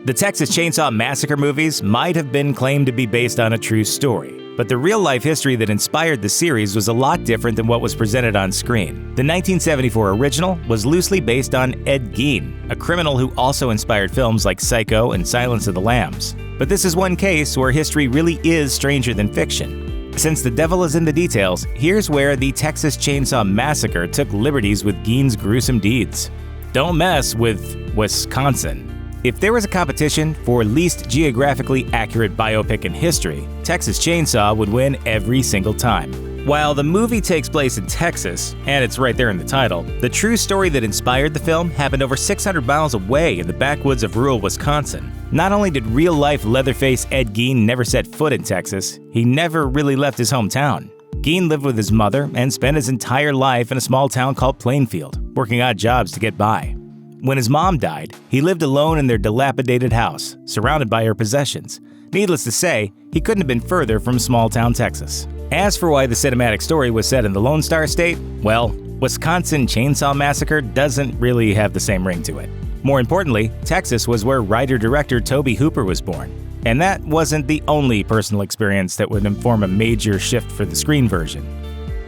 The Texas Chainsaw Massacre movies might have been claimed to be based on a true story, but the real-life history that inspired the series was a lot different than what was presented on screen. The 1974 original was loosely based on Ed Gein, a criminal who also inspired films like Psycho and Silence of the Lambs. But this is one case where history really is stranger than fiction. Since the devil is in the details, here's where the Texas Chainsaw Massacre took liberties with Gein's gruesome deeds. Don't mess with Wisconsin. If there was a competition for least geographically accurate biopic in history, Texas Chainsaw would win every single time. While the movie takes place in Texas, and it's right there in the title, the true story that inspired the film happened over 600 miles away in the backwoods of rural Wisconsin. Not only did real-life Leatherface Ed Gein never set foot in Texas, he never really left his hometown. Gein lived with his mother and spent his entire life in a small town called Plainfield, working odd jobs to get by. When his mom died, he lived alone in their dilapidated house, surrounded by her possessions. Needless to say, he couldn't have been further from small-town Texas. As for why the cinematic story was set in the Lone Star State, well, Wisconsin Chainsaw Massacre doesn't really have the same ring to it. More importantly, Texas was where writer-director Tobe Hooper was born. And that wasn't the only personal experience that would inform a major shift for the screen version.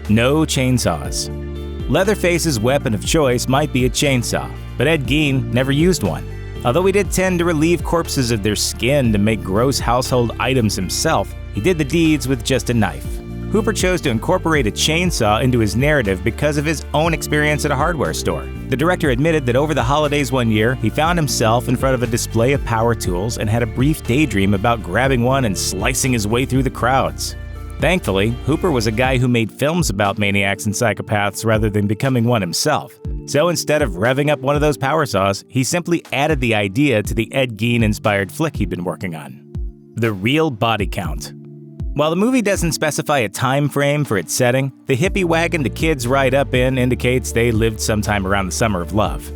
No chainsaws. Leatherface's weapon of choice might be a chainsaw, but Ed Gein never used one. Although he did tend to relieve corpses of their skin to make gross household items himself, he did the deeds with just a knife. Hooper chose to incorporate a chainsaw into his narrative because of his own experience at a hardware store. The director admitted that over the holidays one year, he found himself in front of a display of power tools and had a brief daydream about grabbing one and slicing his way through the crowds. Thankfully, Hooper was a guy who made films about maniacs and psychopaths rather than becoming one himself. So instead of revving up one of those power saws, he simply added the idea to the Ed Gein-inspired flick he'd been working on. The real body count. While the movie doesn't specify a time frame for its setting, the hippie wagon the kids ride up in indicates they lived sometime around the Summer of Love.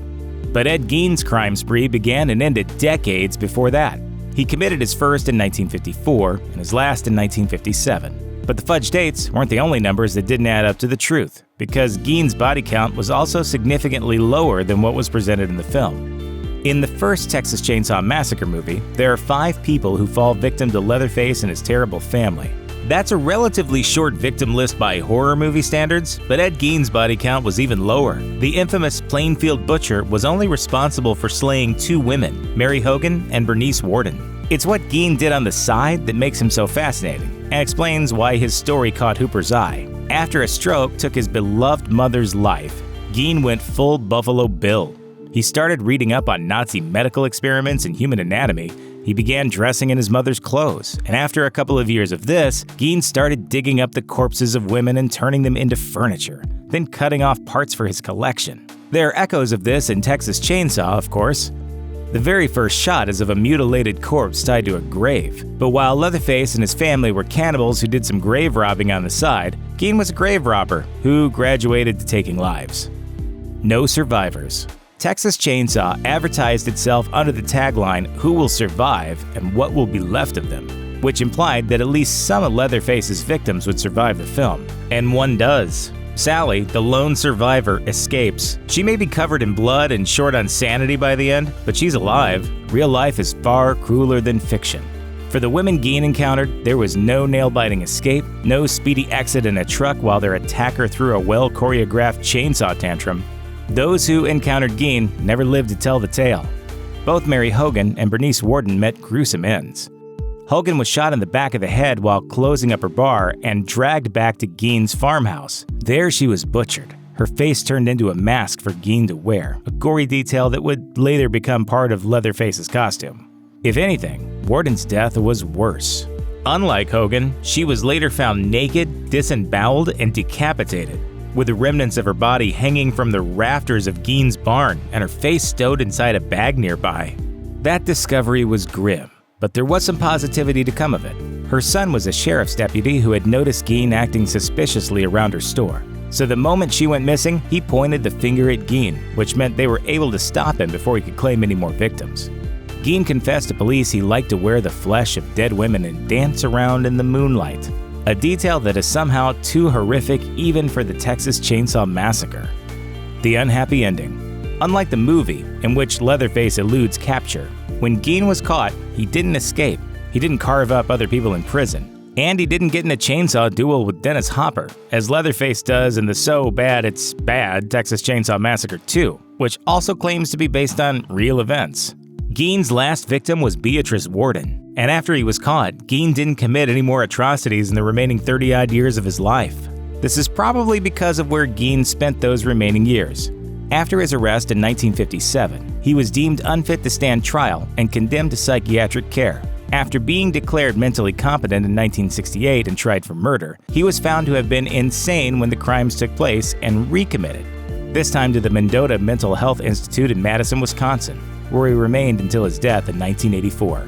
But Ed Gein's crime spree began and ended decades before that. He committed his first in 1954 and his last in 1957. But the fudge dates weren't the only numbers that didn't add up to the truth, because Gein's body count was also significantly lower than what was presented in the film. In the first Texas Chainsaw Massacre movie, there are 5 people who fall victim to Leatherface and his terrible family. That's a relatively short victim list by horror movie standards, but Ed Gein's body count was even lower. The infamous Plainfield Butcher was only responsible for slaying 2 women, Mary Hogan and Bernice Worden. It's what Gein did on the side that makes him so fascinating, and explains why his story caught Hooper's eye. After a stroke took his beloved mother's life, Gein went full Buffalo Bill. He started reading up on Nazi medical experiments and human anatomy. He began dressing in his mother's clothes, and after a couple of years of this, Gein started digging up the corpses of women and turning them into furniture, then cutting off parts for his collection. There are echoes of this in Texas Chainsaw, of course. The very first shot is of a mutilated corpse tied to a grave. But while Leatherface and his family were cannibals who did some grave robbing on the side, Gein was a grave robber who graduated to taking lives. No survivors. Texas Chainsaw advertised itself under the tagline, "Who will survive and what will be left of them?" which implied that at least some of Leatherface's victims would survive the film. And one does. Sally, the lone survivor, escapes. She may be covered in blood and short on sanity by the end, but she's alive. Real life is far crueler than fiction. For the women Gein encountered, there was no nail-biting escape, no speedy exit in a truck while their attacker threw a well-choreographed chainsaw tantrum. Those who encountered Gein never lived to tell the tale. Both Mary Hogan and Bernice Worden met gruesome ends. Hogan was shot in the back of the head while closing up her bar and dragged back to Gein's farmhouse. There she was butchered, her face turned into a mask for Gein to wear, a gory detail that would later become part of Leatherface's costume. If anything, Worden's death was worse. Unlike Hogan, she was later found naked, disemboweled, and decapitated, with the remnants of her body hanging from the rafters of Gein's barn and her face stowed inside a bag nearby. That discovery was grim, but there was some positivity to come of it. Her son was a sheriff's deputy who had noticed Gein acting suspiciously around her store. So the moment she went missing, he pointed the finger at Gein, which meant they were able to stop him before he could claim any more victims. Gein confessed to police he liked to wear the flesh of dead women and dance around in the moonlight, a detail that is somehow too horrific even for the Texas Chainsaw Massacre. The unhappy ending. Unlike the movie, in which Leatherface eludes capture, When Gein was caught, he didn't escape. He didn't carve up other people in prison. And he didn't get in a chainsaw duel with Dennis Hopper, as Leatherface does in the So Bad It's Bad Texas Chainsaw Massacre 2, which also claims to be based on real events. Gein's last victim was Beatrice Warden, and after he was caught, Gein didn't commit any more atrocities in the remaining 30-odd years of his life. This is probably because of where Gein spent those remaining years. After his arrest in 1957, he was deemed unfit to stand trial and condemned to psychiatric care. After being declared mentally competent in 1968 and tried for murder, he was found to have been insane when the crimes took place and recommitted, this time to the Mendota Mental Health Institute in Madison, Wisconsin, where he remained until his death in 1984.